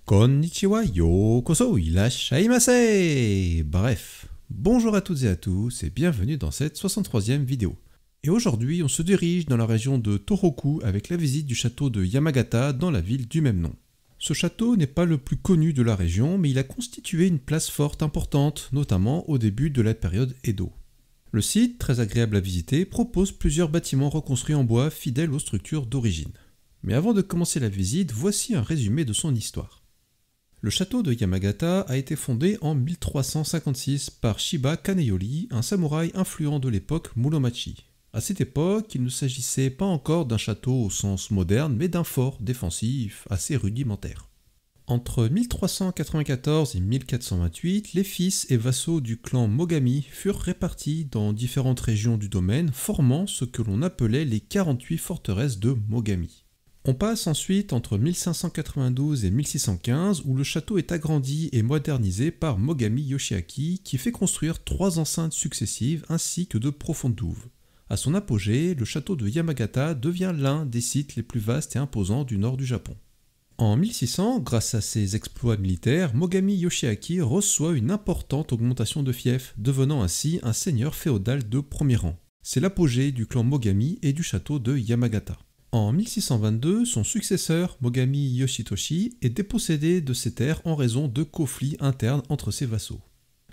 Konnichiwa, yokoso, irashaimase. Bref, bonjour à toutes et à tous et bienvenue dans cette 63e vidéo. Et aujourd'hui, on se dirige dans la région de Tohoku avec la visite du château de Yamagata dans la ville du même nom. Ce château n'est pas le plus connu de la région, mais il a constitué une place forte importante, notamment au début de la période Edo. Le site, très agréable à visiter, propose plusieurs bâtiments reconstruits en bois fidèles aux structures d'origine. Mais avant de commencer la visite, voici un résumé de son histoire. Le château de Yamagata a été fondé en 1356 par Shiba Kaneyori, un samouraï influent de l'époque Muromachi. À cette époque, il ne s'agissait pas encore d'un château au sens moderne, mais d'un fort défensif assez rudimentaire. Entre 1394 et 1428, les fils et vassaux du clan Mogami furent répartis dans différentes régions du domaine, formant ce que l'on appelait les 48 forteresses de Mogami. On passe ensuite entre 1592 et 1615 où le château est agrandi et modernisé par Mogami Yoshiaki qui fait construire 3 enceintes successives ainsi que de profondes douves. À son apogée, le château de Yamagata devient l'un des sites les plus vastes et imposants du nord du Japon. En 1600, grâce à ses exploits militaires, Mogami Yoshiaki reçoit une importante augmentation de fief, devenant ainsi un seigneur féodal de premier rang. C'est l'apogée du clan Mogami et du château de Yamagata. En 1622, son successeur, Mogami Yoshitoshi, est dépossédé de ses terres en raison de conflits internes entre ses vassaux.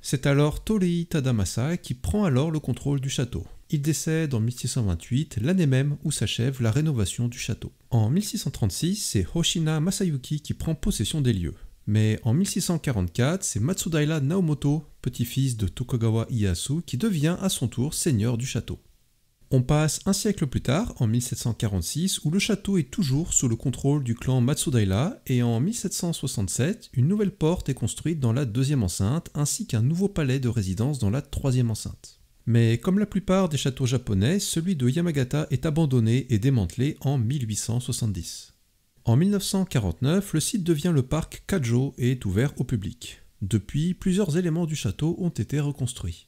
C'est alors Torei Tadamasa qui prend alors le contrôle du château. Il décède en 1628, l'année même où s'achève la rénovation du château. En 1636, c'est Hoshina Masayuki qui prend possession des lieux. Mais en 1644, c'est Matsudaira Naomoto, petit-fils de Tokugawa Ieyasu, qui devient à son tour seigneur du château. On passe un siècle plus tard, en 1746, où le château est toujours sous le contrôle du clan Matsudaira, et en 1767, une nouvelle porte est construite dans la deuxième enceinte, ainsi qu'un nouveau palais de résidence dans la troisième enceinte. Mais comme la plupart des châteaux japonais, celui de Yamagata est abandonné et démantelé en 1870. En 1949, le site devient le parc Kajo et est ouvert au public. Depuis, plusieurs éléments du château ont été reconstruits.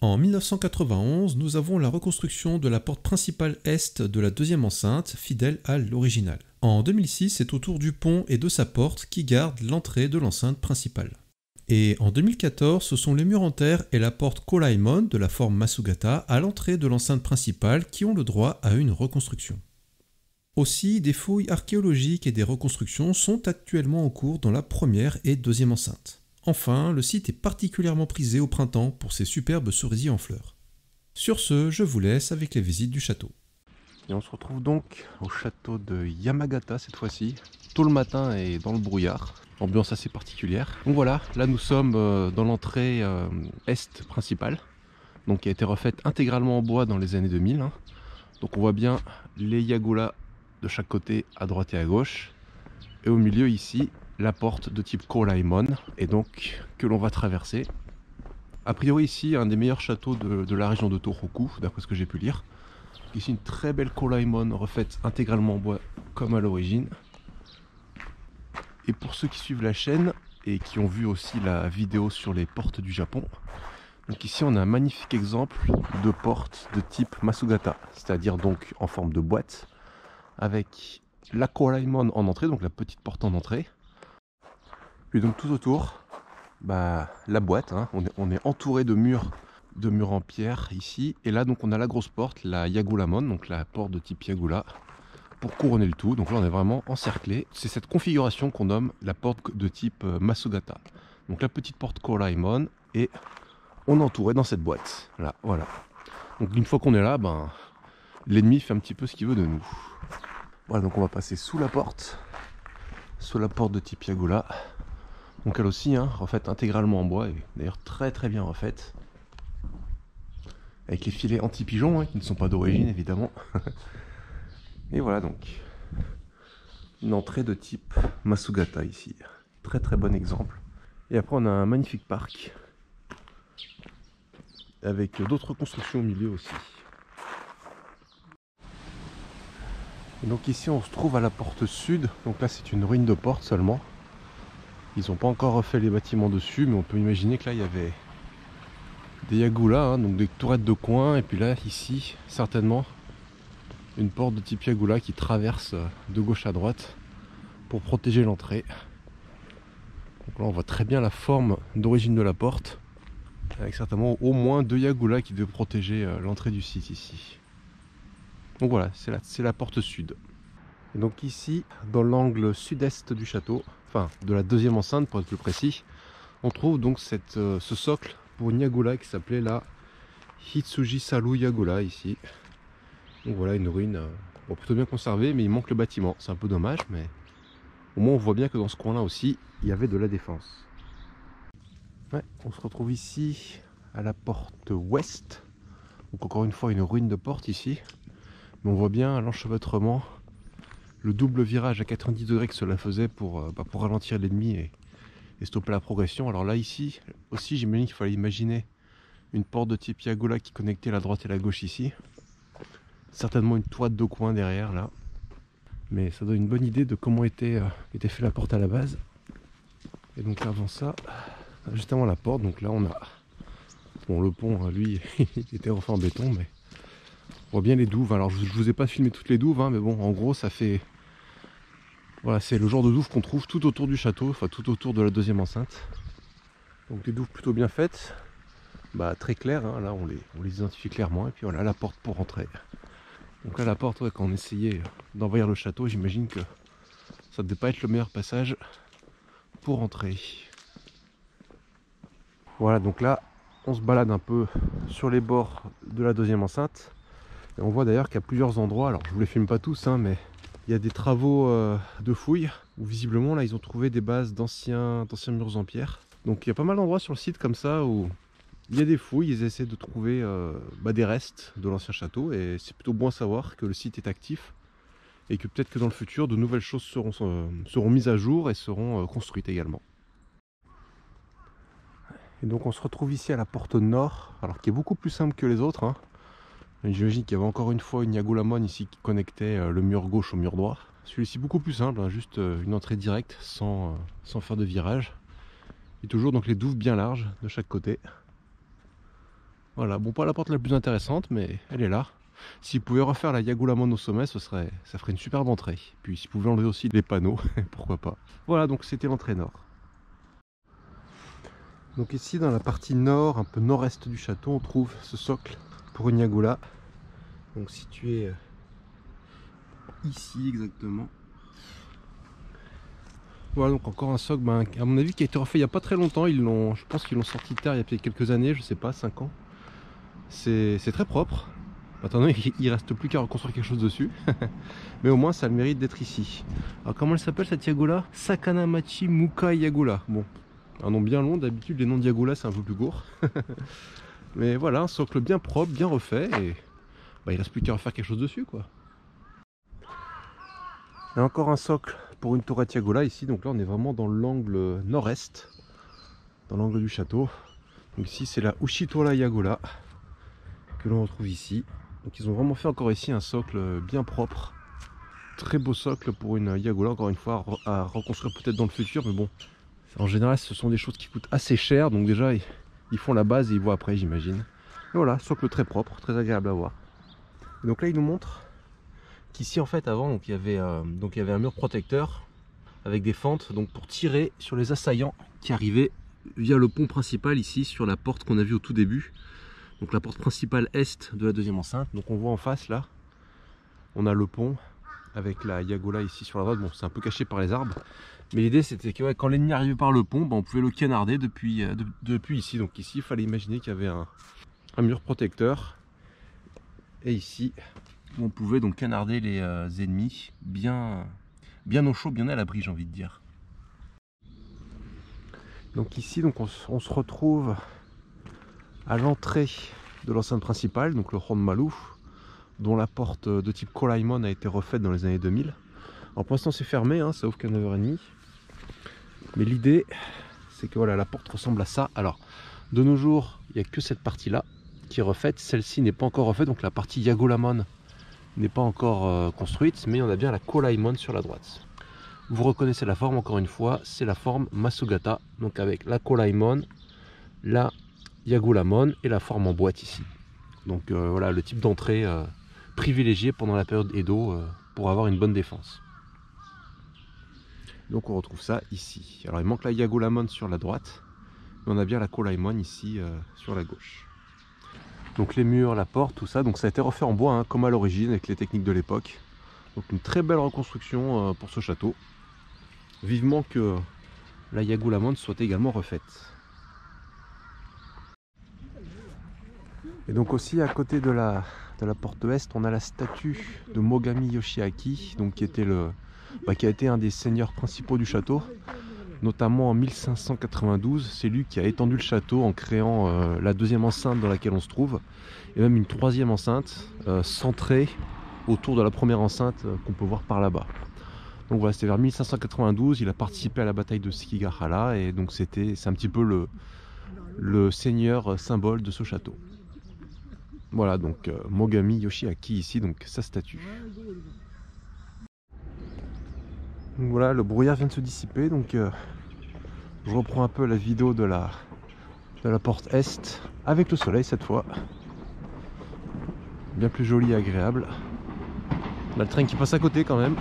En 1991, nous avons la reconstruction de la porte principale est de la deuxième enceinte, fidèle à l'original. En 2006, c'est autour du pont et de sa porte qui gardent l'entrée de l'enceinte principale. Et en 2014, ce sont les murs en terre et la porte Koraemon de la forme Masugata à l'entrée de l'enceinte principale qui ont le droit à une reconstruction. Aussi, des fouilles archéologiques et des reconstructions sont actuellement en cours dans la première et deuxième enceinte. Enfin, le site est particulièrement prisé au printemps pour ses superbes cerisiers en fleurs. Sur ce, je vous laisse avec les visites du château. Et on se retrouve donc au château de Yamagata cette fois-ci, tôt le matin et dans le brouillard, ambiance assez particulière. Donc voilà, là nous sommes dans l'entrée est principale, donc qui a été refaite intégralement en bois dans les années 2000. Donc on voit bien les yagulas de chaque côté, à droite et à gauche, et au milieu ici, la porte de type Koraemon, et donc que l'on va traverser. A priori ici, un des meilleurs châteaux de la région de Tohoku, d'après ce que j'ai pu lire. Ici une très belle Koraemon refaite intégralement en bois comme à l'origine. Et pour ceux qui suivent la chaîne et qui ont vu aussi la vidéo sur les portes du Japon, donc ici on a un magnifique exemple de porte de type Masugata, c'est-à-dire donc en forme de boîte, avec la Koraemon en entrée, donc la petite porte en entrée. Puis donc tout autour, la boîte, on est entouré de murs en pierre ici. Et là donc on a la grosse porte, la Yagulamon, donc la porte de type Yagula, pour couronner le tout. Donc là on est vraiment encerclé. C'est cette configuration qu'on nomme la porte de type Masugata. Donc la petite porte Koraemon et on est entouré dans cette boîte. Là, voilà. Donc une fois qu'on est là, l'ennemi fait un petit peu ce qu'il veut de nous. Voilà, donc on va passer sous la porte de type Yagula. Donc elle aussi, refaite intégralement en bois, et d'ailleurs très très bien refaite. Avec les filets anti-pigeons, qui ne sont pas d'origine évidemment. Et voilà donc, une entrée de type Masugata ici. Très très bon exemple. Et après on a un magnifique parc, avec d'autres constructions au milieu aussi. Et donc ici on se trouve à la porte sud, donc là c'est une ruine de porte seulement. Ils n'ont pas encore refait les bâtiments dessus, mais on peut imaginer que là il y avait des yagulas, donc des tourelles de coin, et puis là ici certainement une porte de type yagula qui traverse de gauche à droite pour protéger l'entrée. Donc là on voit très bien la forme d'origine de la porte, avec certainement au moins 2 Yagula qui devaient protéger l'entrée du site ici. Donc voilà, c'est la porte sud. Et donc ici, dans l'angle sud-est du château, enfin de la deuxième enceinte pour être plus précis, on trouve donc ce socle pour une Yagula qui s'appelait la Hitsuji Saru Yagula ici. Donc voilà une ruine bon, plutôt bien conservée, mais il manque le bâtiment. C'est un peu dommage, mais au moins on voit bien que dans ce coin-là aussi, il y avait de la défense. Ouais, on se retrouve ici à la porte ouest. Donc encore une fois une ruine de porte ici. Mais on voit bien l'enchevêtrement, le double virage à 90 degrés que cela faisait pour ralentir l'ennemi et stopper la progression. Alors là ici aussi j'imagine qu'il fallait imaginer une porte de type Yagula qui connectait la droite et la gauche ici. Certainement une toite de coin derrière là. Mais ça donne une bonne idée de comment était fait la porte à la base. Et donc avant ça, juste avant la porte, donc là on a... Bon le pont lui il était refait en béton, mais on voit bien les douves. Alors je vous ai pas filmé toutes les douves, hein, mais bon en gros ça fait... Voilà, c'est le genre de douves qu'on trouve tout autour du château, enfin tout autour de la deuxième enceinte. Donc des douves plutôt bien faites, très claires, hein, là on les identifie clairement. Et puis voilà la porte pour rentrer. Donc là la porte, ouais, quand on essayait d'envahir le château, j'imagine que ça ne devait pas être le meilleur passage pour entrer. Voilà, donc là on se balade un peu sur les bords de la deuxième enceinte. Et on voit d'ailleurs qu'il y a plusieurs endroits, alors je vous les filme pas tous, hein, mais il y a des travaux de fouilles où visiblement là ils ont trouvé des bases d'anciens murs en pierre. Donc il y a pas mal d'endroits sur le site comme ça où il y a des fouilles, ils essaient de trouver des restes de l'ancien château, et c'est plutôt bon à savoir que le site est actif et que peut-être que dans le futur de nouvelles choses seront mises à jour et seront construites également. Et donc on se retrouve ici à la porte nord, alors qui est beaucoup plus simple que les autres, hein. J'imagine qu'il y avait encore une fois une Yagulamon ici qui connectait le mur gauche au mur droit. Celui-ci beaucoup plus simple, hein, juste une entrée directe sans faire de virage. Et toujours donc les douves bien larges de chaque côté. Voilà, bon pas la porte la plus intéressante, mais elle est là. S'ils pouvaient refaire la Yagulamon au sommet, ça ferait une superbe entrée. Puis s'ils pouvaient enlever aussi les panneaux, pourquoi pas. Voilà, donc c'était l'entrée nord. Donc ici dans la partie nord, un peu nord-est du château, on trouve ce socle pour une Yagula. Donc situé ici exactement. Voilà, donc encore un socle, à mon avis qui a été refait il n'y a pas très longtemps. Je pense qu'ils l'ont sorti de terre il y a peut-être quelques années, je sais pas, 5 ans. C'est très propre. Maintenant il reste plus qu'à reconstruire quelque chose dessus. Mais au moins ça a le mérite d'être ici. Alors comment elle s'appelle cette Yagula? Sakanamachi Mukai Yagula. Bon, un nom bien long, d'habitude les noms de Yagula c'est un peu plus court. Mais voilà, un socle bien propre, bien refait, et il reste plus qu'à refaire quelque chose dessus quoi. Et encore un socle pour une tourette Yagula ici, donc là on est vraiment dans l'angle nord-est, dans l'angle du château. Donc ici c'est la Ushitola Yagula que l'on retrouve ici. Donc ils ont vraiment fait encore ici un socle bien propre. Très beau socle pour une Yagula, encore une fois à reconstruire peut-être dans le futur, mais bon, en général ce sont des choses qui coûtent assez cher, donc déjà ils font la base et ils voient après j'imagine. Et voilà, socle très propre, très agréable à voir. Et donc là il nous montre qu'ici en fait avant il y avait un mur protecteur avec des fentes donc pour tirer sur les assaillants qui arrivaient via le pont principal ici sur la porte qu'on a vue au tout début. Donc la porte principale est de la deuxième enceinte. Donc on voit en face là, on a le pont avec la Yagula ici sur la droite. Bon c'est un peu caché par les arbres. Mais l'idée c'était que quand l'ennemi arrivait par le pont, on pouvait le canarder depuis ici. Donc ici il fallait imaginer qu'il y avait un mur protecteur. Et ici on pouvait donc canarder les ennemis bien au chaud, bien à l'abri j'ai envie de dire. Donc ici donc on se retrouve à l'entrée de l'enceinte principale, donc le Honmaru, dont la porte de type Kolaimon a été refaite dans les années 2000. Alors pour l'instant c'est fermé, hein, ça ouvre qu'à 9h30. Mais l'idée c'est que voilà, la porte ressemble à ça. Alors de nos jours il n'y a que cette partie là qui est refaite, celle-ci n'est pas encore refaite, donc la partie Yagulamon n'est pas encore construite, mais on a bien la Kolaimon sur la droite. Vous reconnaissez la forme encore une fois, c'est la forme Masugata, donc avec la Kolaimon, la Yagulamon et la forme en boîte ici. Donc voilà le type d'entrée privilégié pendant la période Edo pour avoir une bonne défense. Donc on retrouve ça ici. Alors il manque la Yagulamon sur la droite, mais on a bien la Kolaimon ici sur la gauche. Donc les murs, la porte, tout ça, donc ça a été refait en bois hein, comme à l'origine avec les techniques de l'époque. Donc une très belle reconstruction pour ce château. Vivement que la Yagulamon soit également refaite. Et donc aussi à côté de la porte est, on a la statue de Mogami Yoshiaki, donc qui a été un des seigneurs principaux du château, notamment en 1592. C'est lui qui a étendu le château en créant la deuxième enceinte dans laquelle on se trouve, et même une troisième enceinte centrée autour de la première enceinte qu'on peut voir par là-bas. Donc voilà, c'était vers 1592, il a participé à la bataille de Sekigahara, et donc c'est un petit peu le seigneur symbole de ce château. Voilà, donc Mogami Yoshiaki ici, donc sa statue. Donc voilà, le brouillard vient de se dissiper, donc je reprends un peu la vidéo de la porte est, avec le soleil cette fois. Bien plus joli et agréable. On a le train qui passe à côté quand même.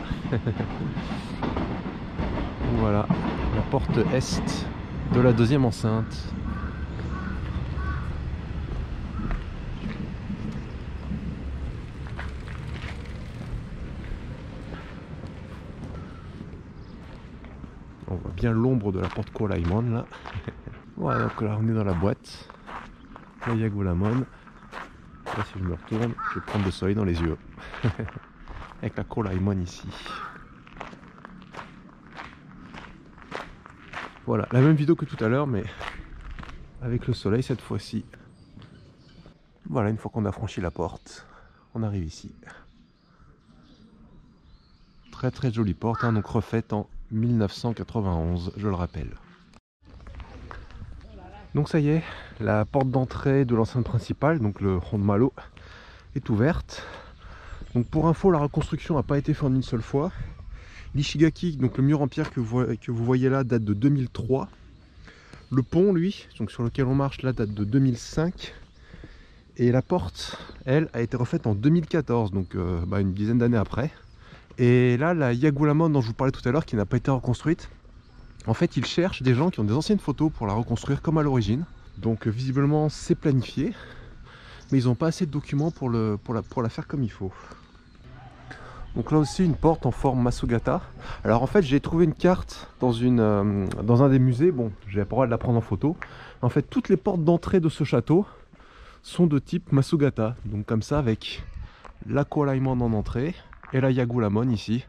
Voilà, la porte est de la deuxième enceinte. On voit bien l'ombre de la porte Kolaimon là. Voilà, donc là on est dans la boîte. La Yagulamon. Là si je me retourne, je vais prendre le soleil dans les yeux. Avec la Kolaimon ici. Voilà, la même vidéo que tout à l'heure, mais avec le soleil cette fois-ci. Voilà, une fois qu'on a franchi la porte, on arrive ici. Très très jolie porte, hein, donc refaite en 1991, je le rappelle. Donc ça y est, la porte d'entrée de l'enceinte principale, donc le Honmaru, est ouverte. Donc pour info, la reconstruction n'a pas été faite en une seule fois. L'Ishigaki, donc le mur en pierre que vous voyez là, date de 2003. Le pont, lui, donc sur lequel on marche là, date de 2005. Et la porte, elle, a été refaite en 2014, donc une dizaine d'années après. Et là, la Yagulamon dont je vous parlais tout à l'heure, qui n'a pas été reconstruite, en fait, ils cherchent des gens qui ont des anciennes photos pour la reconstruire comme à l'origine. Donc visiblement, c'est planifié, mais ils n'ont pas assez de documents pour la faire comme il faut. Donc là aussi, une porte en forme Masugata. Alors en fait, j'ai trouvé une carte dans un des musées. Bon, j'ai pas le droit de la prendre en photo. En fait, toutes les portes d'entrée de ce château sont de type Masugata. Donc comme ça, avec la Kolaimon en entrée et la Yagulamon ici,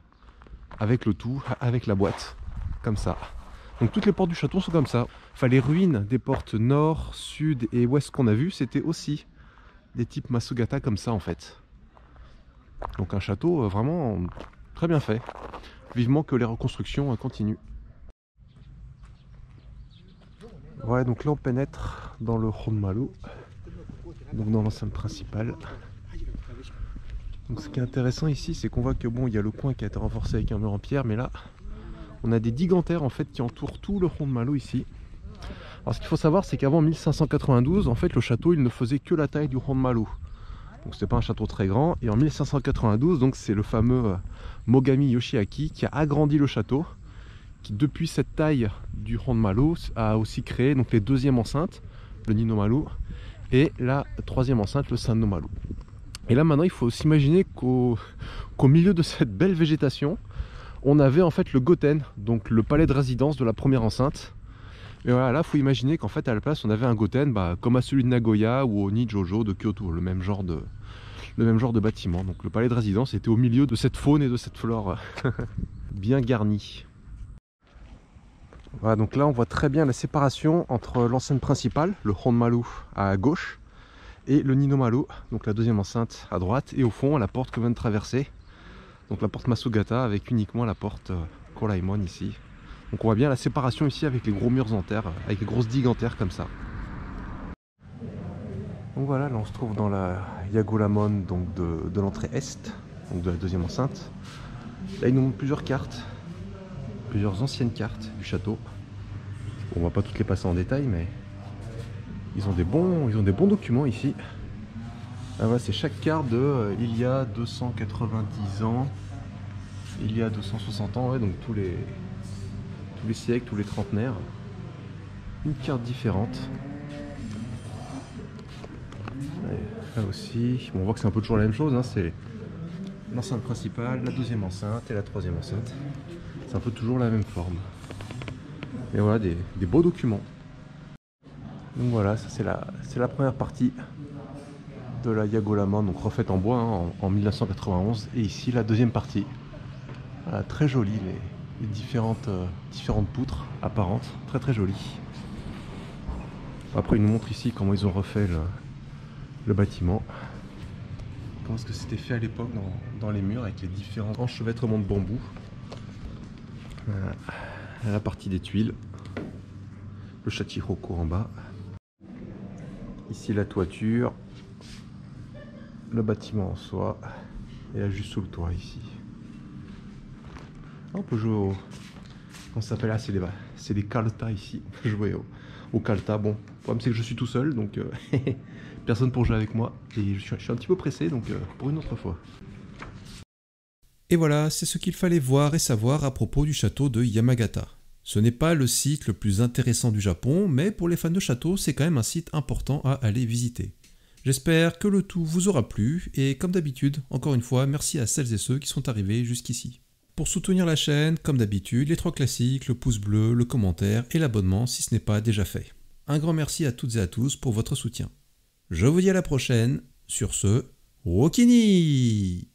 avec le tout, avec la boîte, comme ça. Donc toutes les portes du château sont comme ça. Enfin, les ruines des portes nord, sud et ouest qu'on a vues, c'était aussi des types Masugata comme ça en fait. Donc un château vraiment très bien fait. Vivement que les reconstructions continuent. Ouais, donc là on pénètre dans le Honmaru, donc dans l'enceinte principale. Donc ce qui est intéressant ici, c'est qu'on voit que bon, il y a le coin qui a été renforcé avec un mur en pierre, mais là on a des digantaires en fait qui entourent tout le Honmaru ici. Alors ce qu'il faut savoir, c'est qu'avant 1592, en fait le château il ne faisait que la taille du Honmaru. Donc c'était pas un château très grand, et en 1592, donc c'est le fameux Mogami Yoshiaki qui a agrandi le château, qui depuis cette taille du Honmaru a aussi créé donc les deuxièmes enceintes, le Ninomaru, et la troisième enceinte, le Sannomaru. Et là maintenant il faut s'imaginer qu'au milieu de cette belle végétation, on avait en fait le Goten, donc le palais de résidence de la première enceinte. Et voilà, là il faut imaginer qu'en fait à la place on avait un Goten comme à celui de Nagoya ou au Nijojo de Kyoto, le même genre de bâtiment. Donc le palais de résidence était au milieu de cette faune et de cette flore bien garnie. Voilà, donc là on voit très bien la séparation entre l'enceinte principale, le Honmaru à gauche, et le Ninomaru, donc la deuxième enceinte à droite, et au fond la porte que vient de traverser, donc la porte Masugata avec uniquement la porte Kolaimon ici. Donc on voit bien la séparation ici avec les gros murs en terre, avec les grosses digues en terre comme ça. Donc voilà, là on se trouve dans la Yagulamon donc de l'entrée est, donc de la deuxième enceinte. Là ils nous montrent plusieurs cartes, plusieurs anciennes cartes du château. Bon, on va pas toutes les passer en détail, mais ils ont des bons documents ici. Ah ouais, c'est chaque carte de il y a 290 ans, il y a 260 ans, ouais, donc tous tous les siècles, tous les trentenaires. Une carte différente. Là aussi, bon, on voit que c'est un peu toujours la même chose, hein, c'est l'enceinte principale, la deuxième enceinte et la troisième enceinte. C'est un peu toujours la même forme. Et voilà, des beaux documents. Donc voilà, ça c'est la première partie de la Yagolama, donc refaite en bois hein, en 1991. Et ici la deuxième partie. Voilà, très jolie, les différentes poutres apparentes, très très jolies. Après il nous montre ici comment ils ont refait le bâtiment. Comment est-ce que c'était fait à l'époque dans les murs avec les différents enchevêtrements de bambou. Voilà. La partie des tuiles, le Shachihoko en bas. Ici la toiture, le bâtiment en soi, et là juste sous le toit ici. On peut jouer au... Comment ça s'appelle là? C'est des kalta ici. On peut jouer au kalta. Bon, le problème c'est que je suis tout seul, donc personne pour jouer avec moi. Et je suis un petit peu pressé, donc pour une autre fois. Et voilà, c'est ce qu'il fallait voir et savoir à propos du château de Yamagata. Ce n'est pas le site le plus intéressant du Japon, mais pour les fans de châteaux, c'est quand même un site important à aller visiter. J'espère que le tout vous aura plu, et comme d'habitude, encore une fois, merci à celles et ceux qui sont arrivés jusqu'ici. Pour soutenir la chaîne, comme d'habitude, les 3 classiques, le pouce bleu, le commentaire et l'abonnement si ce n'est pas déjà fait. Un grand merci à toutes et à tous pour votre soutien. Je vous dis à la prochaine, sur ce, Wokini!